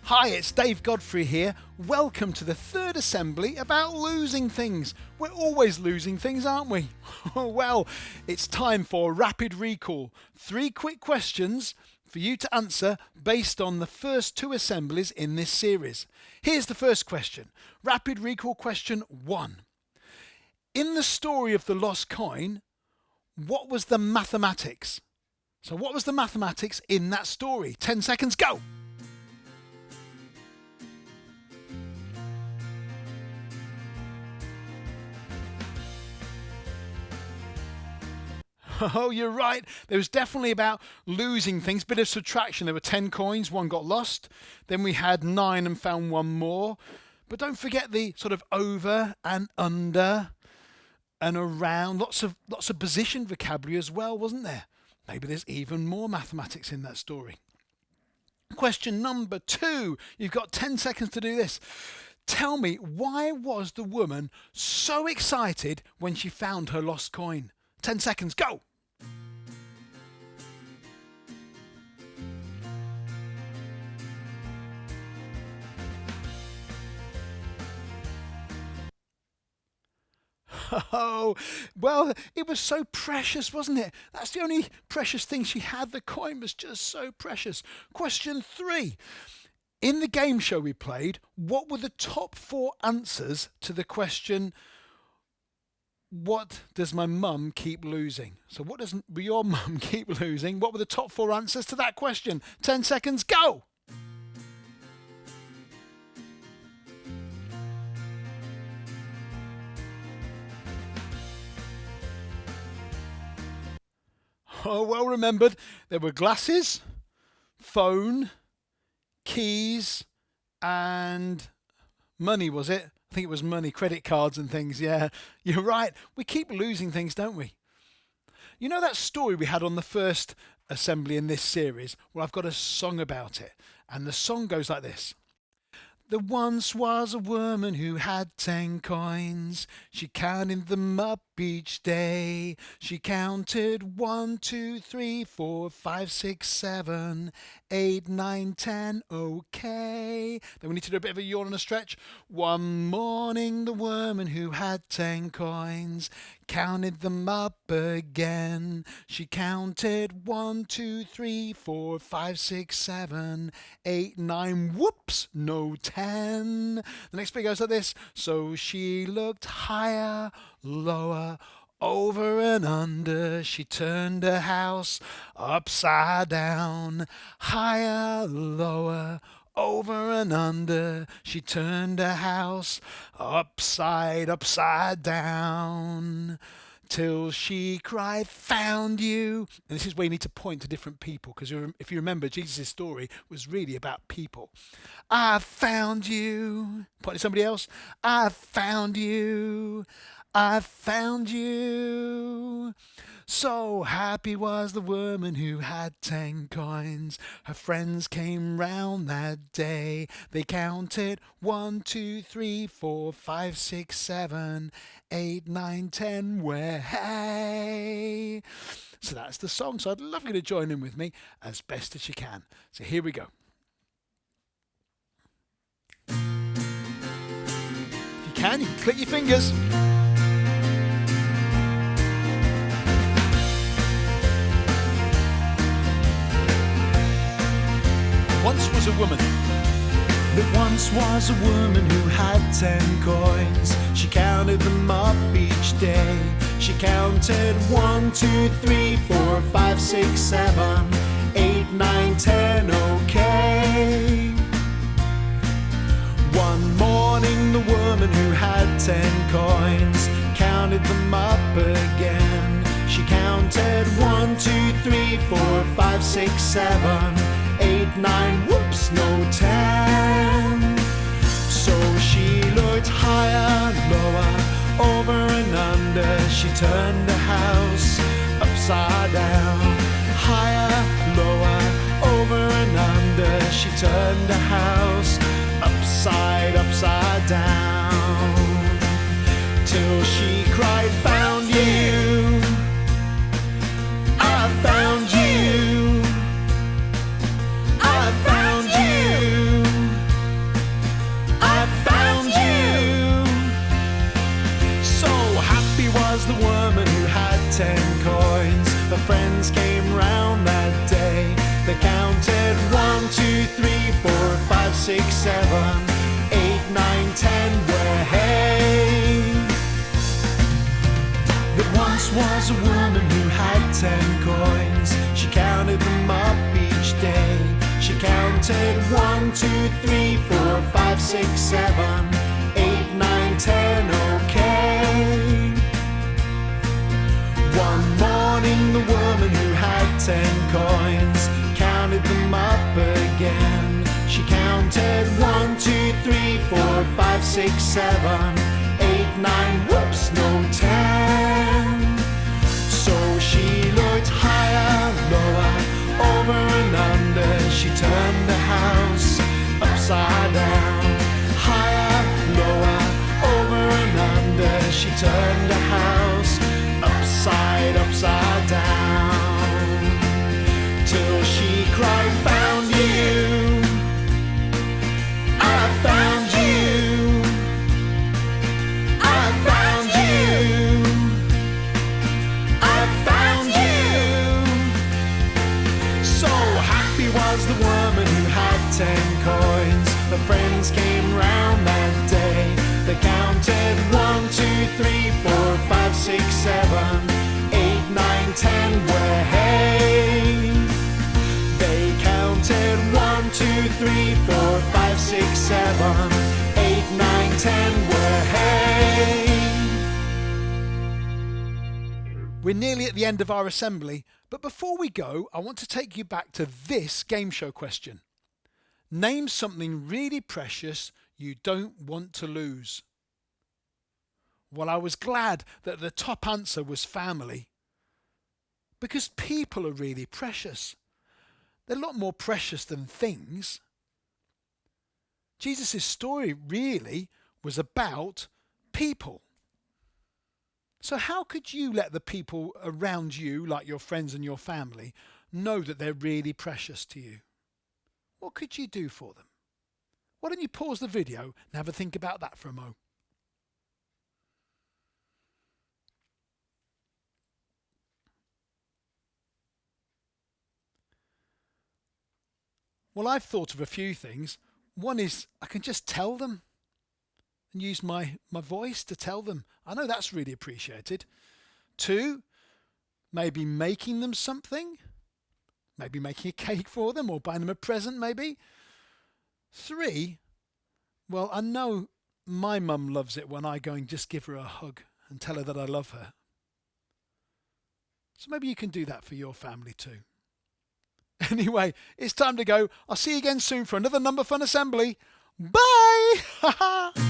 Hi, it's Dave Godfrey here. Welcome to the third assembly about losing things. We're always losing things, aren't we? Well, it's time for Rapid Recall. 3 quick questions for you to answer based on the first 2 assemblies in this series. Here's the first question. Rapid Recall question 1. In the story of the lost coin, what was the mathematics? So what was the mathematics in that story? 10 seconds, go! Oh, you're right. There was definitely about losing things, bit of subtraction. There were 10 coins, 1 got lost. Then we had 9 and found 1 more. But don't forget the sort of over and under and around. Lots of position vocabulary as well, wasn't there? Maybe there's even more mathematics in that story. Question number 2. You've got 10 seconds to do this. Tell me, why was the woman so excited when she found her lost coin? 10 seconds, go! Oh, well, it was so precious, wasn't it? That's the only precious thing she had. The coin was just so precious. Question 3. In the game show we played, what were the top 4 answers to the question, what does my mum keep losing? So what does your mum keep losing? What were the top 4 answers to that question? 10 seconds, go! Oh, well remembered. There were glasses, phone, keys, and money, was it? I think it was money, credit cards and things. Yeah, you're right. We keep losing things, don't we? You know that story we had on the first assembly in this series? Well, I've got a song about it. And the song goes like this. There once was a woman who had 10 coins. She counted them up each day. She counted 1, 2, 3, 4, 5, 6, 7, 8, 9, 10. Okay. Then we need to do a bit of a yawn and a stretch. One morning the woman who had 10 coins counted them up again. She counted 1, 2, 3, 4, 5, 6, 7, 8, 9. Whoops, no 10. The next bit goes like this. So she looked higher, lower, over and under. She turned her house upside down. Higher, lower, over and under. She turned her house upside down. Till she cried, found you. And this is where you need to point to different people, because if you remember, Jesus' story was really about people. I found you. Point to somebody else. I found you. I found you. So happy was the woman who had 10 coins. Her friends came round that day. They counted 1, 2, 3, 4, 5, 6, 7, 8, 9, 10. Where hey? So that's the song. So I'd love you to join in with me as best as you can. So here we go. If you can click your fingers. Once was a woman. There once was a woman who had 10 coins. She counted them up each day. She counted 1, 2, 3, 4, 5, 6, 7, 8, 9, 10. Okay. One morning the woman who had 10 coins counted them up again. She counted 1, 2, 3, 4, 5, 6, 7, 8, 9, whoops, no 10. So she looked higher, lower, over and under. She turned the house upside down. Higher, lower, over and under. She turned the house upside down. Till she cried, found you. I found you. I found you. 6, 7, 8, 9, 10 were hay. There once was a woman who had 10 coins. She counted them up each day. She counted 1, 2, 3, 4, 5, 6, 7, 8, 9, 10, okay. One morning the woman who had 10 coins counted them up again. She counted 1, 2, 3, 4, 5, 6, 7, 8, 9, whoops, no 10. So she looked higher, lower, over and under. She turned the house upside down. Higher, lower, over and under. She turned the house upside down. Till she cried, found you, I found you, I found you, I found you. So happy was the woman who had 10 coins. Her friends came round that day. They counted 1, 2, 3, 4, 5, 6, 7, 8, 9, 10 were hay. They counted 1, 2, 3, 4, 5, 6, 7, 8, 9, 10 were hay. We're nearly at the end of our assembly, but before we go, I want to take you back to this game show question. Name something really precious you don't want to lose. Well, I was glad that the top answer was family, because people are really precious. They're a lot more precious than things. Jesus' story really was about people. So how could you let the people around you, like your friends and your family, know that they're really precious to you? What could you do for them? Why don't you pause the video and have a think about that for a moment? Well, I've thought of a few things. One is I can just tell them and use my voice to tell them. I know that's really appreciated. 2, maybe making them something. Maybe making a cake for them or buying them a present maybe. 3, well, I know my mum loves it when I go and just give her a hug and tell her that I love her. So maybe you can do that for your family too. Anyway, it's time to go. I'll see you again soon for another Number Fun Assembly. Bye!